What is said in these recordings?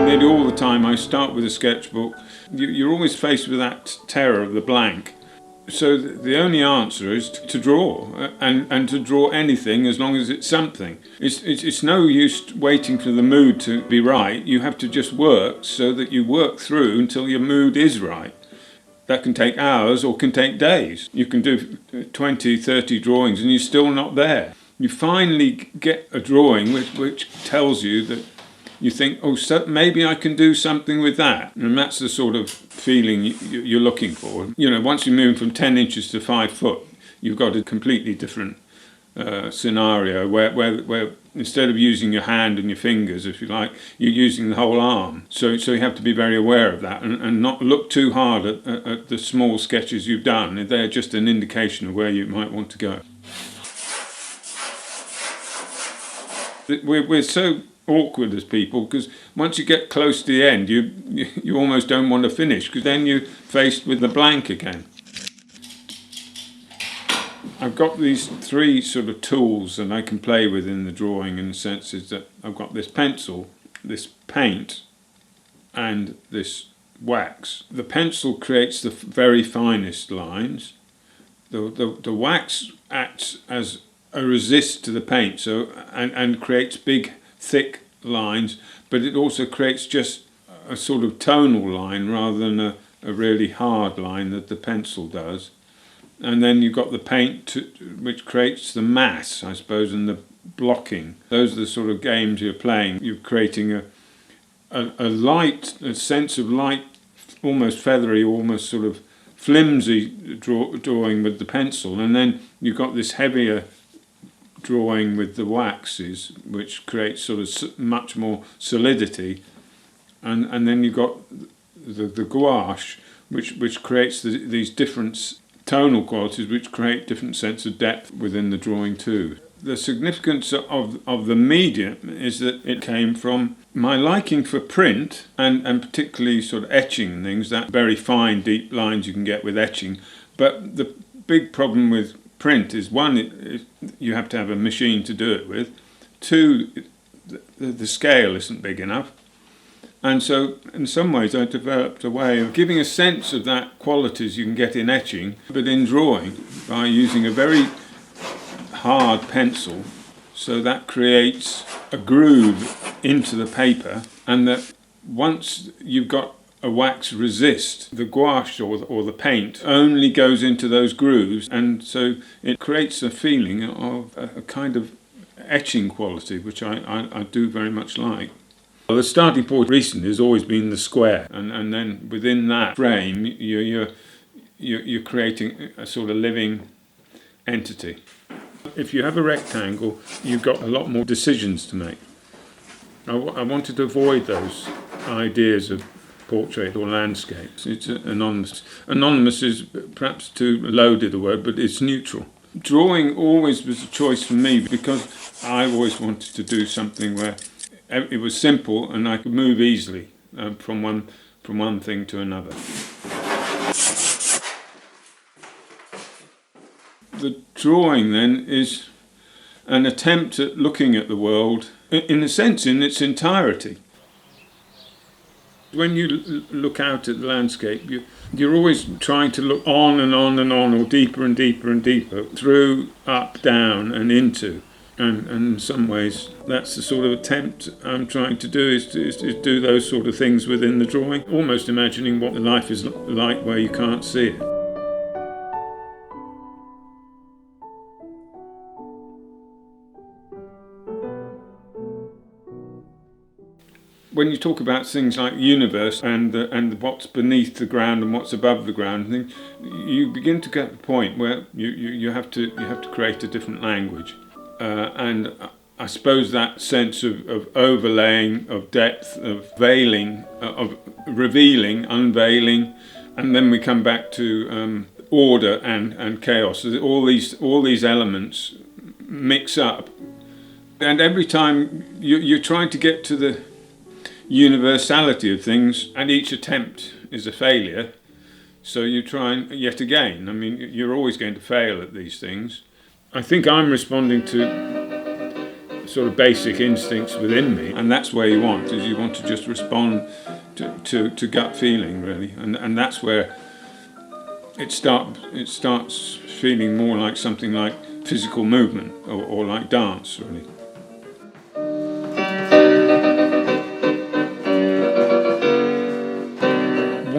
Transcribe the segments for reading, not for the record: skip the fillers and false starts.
nearly all the time I start with a sketchbook. You're always faced with that terror of the blank. So the only answer is to draw, and to draw anything as long as it's something. It's no use waiting for the mood to be right. You have to just work so that you work through until your mood is right. That can take hours or can take days. You can do 20, 30 drawings and you're still not there. You finally get a drawing which tells you that you think, oh, so maybe I can do something with that. And that's the sort of feeling you're looking for. You know, once you move from 10 inches to 5 foot, you've got a completely different scenario where instead of using your hand and your fingers, if you like, you're using the whole arm. So you have to be very aware of that and not look too hard at the small sketches you've done. They're just an indication of where you might want to go. We're so awkward as people because once you get close to the end you almost don't want to finish because then you're faced with the blank again. I've got these 3 sort of tools that I can play with in the drawing, in the sense is that I've got this pencil, this paint and this wax. The pencil creates the very finest lines. The wax acts as a resist to the paint, so and creates big thick lines, but it also creates just a sort of tonal line rather than a really hard line that the pencil does. And then you've got the paint which creates the mass, I suppose, and the blocking. Those are the sort of games you're playing. You're creating a sense of light, almost feathery, almost sort of flimsy drawing with the pencil, and then you've got this heavier drawing with the waxes, which creates sort of much more solidity, and then you've got the gouache, which creates these different tonal qualities, which create different sense of depth within the drawing too. The significance of the medium is that it came from my liking for print and particularly sort of etching and things, that very fine deep lines you can get with etching. But the big problem with print is, one, you have to have a machine to do it with. 2, the scale isn't big enough. And so in some ways I developed a way of giving a sense of that qualities you can get in etching, but in drawing, by using a very hard pencil, so that creates a groove into the paper, and that once you've got a wax resist, the gouache or the paint only goes into those grooves, and so it creates a feeling of a kind of etching quality, which I do very much like. Well, the starting point recently has always been the square, and then within that frame you're creating a sort of living entity. If you have a rectangle, you've got a lot more decisions to make. I wanted to avoid those ideas of portrait or landscape. It's anonymous. Anonymous is perhaps too loaded a word, but it's neutral. Drawing always was a choice for me because I always wanted to do something where it was simple and I could move easily from one thing to another. The drawing then is an attempt at looking at the world, in a sense, in its entirety. When you look out at the landscape, you're always trying to look on and on and on, or deeper and deeper and deeper, through, up, down and into. And in some ways, that's the sort of attempt I'm trying to do, is to do those sort of things within the drawing, almost imagining what life is like where you can't see it. When you talk about things like universe and what's beneath the ground and what's above the ground, you begin to get to the point where you have to create a different language. And I suppose that sense of overlaying, of depth, of veiling, of revealing, unveiling, and then we come back to order and chaos. All these elements mix up, and every time you're trying to get to the universality of things, and each attempt is a failure. So you try yet again. I mean, you're always going to fail at these things. I think I'm responding to sort of basic instincts within me, and that's where you want to just respond to gut feeling, really, and that's where it starts feeling more like something like physical movement or like dance, really.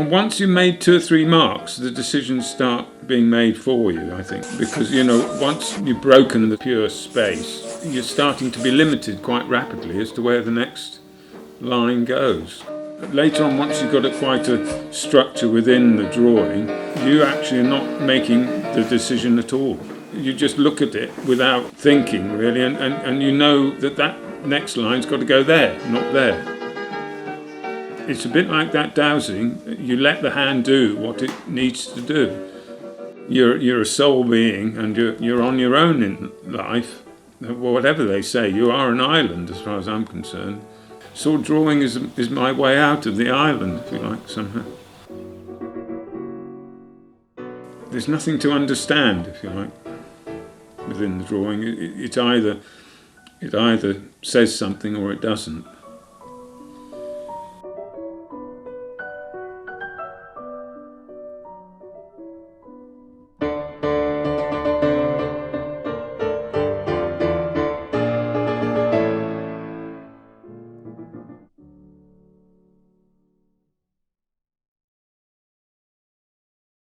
Once you've made 2 or 3 marks, the decisions start being made for you, I think, because, once you've broken the pure space, you're starting to be limited quite rapidly as to where the next line goes. Later on, once you've got quite a structure within the drawing, you actually are not making the decision at all. You just look at it without thinking, really, and you know that next line's got to go there, not there. It's a bit like that dowsing. You let the hand do what it needs to do. You're a soul being, and you're on your own in life. Whatever they say, you are an island, as far as I'm concerned. Sword drawing is my way out of the island, if you like, somehow. There's nothing to understand, if you like, within the drawing. It either says something or it doesn't.